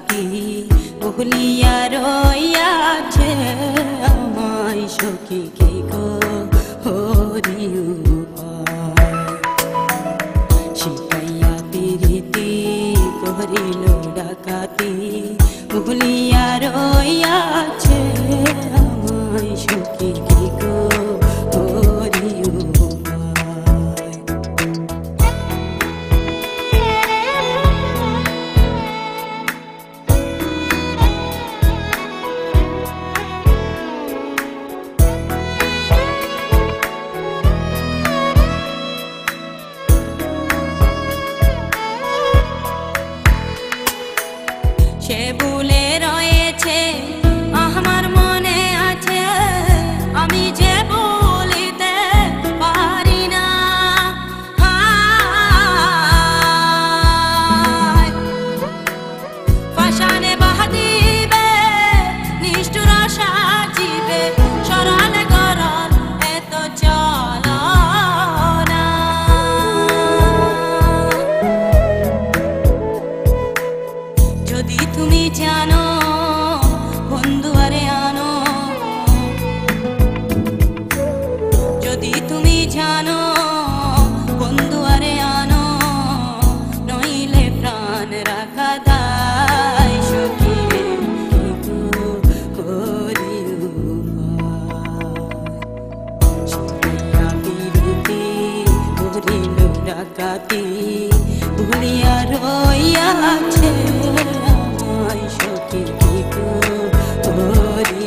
ডাকাতি ভুলিয়া রইয়াছে আমায় সখী কে গো হরি শিখাইয়া পিরিতি করিল ডাকাতি ভুলিয়া রইয়াছে আমায় সখী কে গো হরি সে ভুলে রয়েছে আমার মনে আছে আমি যে বলিতে পারি না পাষাণে বাঁধিবে নিষ্ঠুর সাজিবে সরালে গরল এত চলনা যদি তুমি জানো বন্ধু আরে আনো যদি তুমি জানো বন্ধু আরে আনো নইলে প্রাণ রাখা দায় সখী রে কি গো করি শিখাইয়া পিরিতি করিল ডাকাতি ভুলিয়া রইয়াছে আমায় সখী কি গো হরি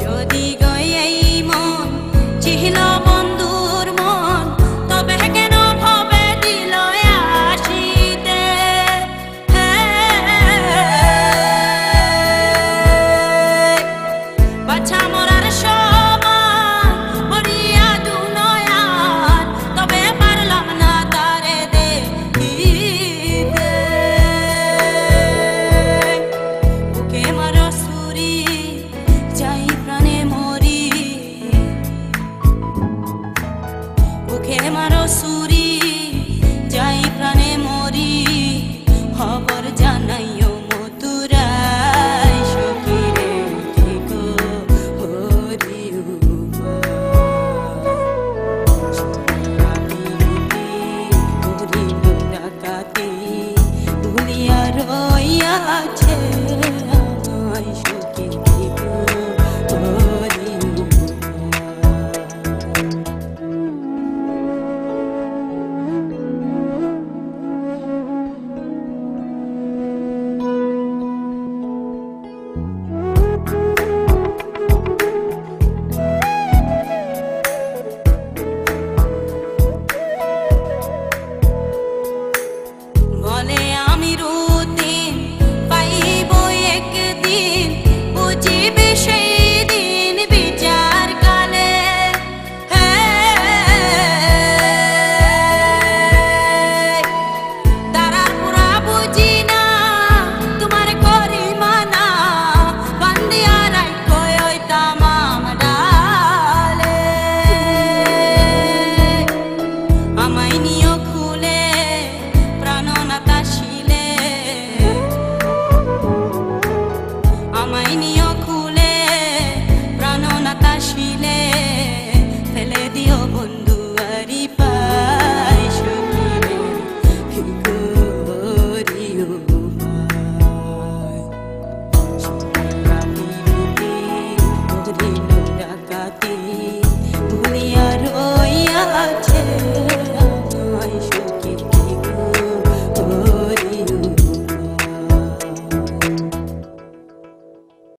যদি গই এই মন চিহিল বন্ধুর মন তবে কেন ভবে দিল আসিতে বাছা মরার সমান পড়িয়া দুনয়ান তবে পারলাম না তারে দেখিতে বুকে মারো সুরি যাই প্রাণে মরি বুকে মারো সুরি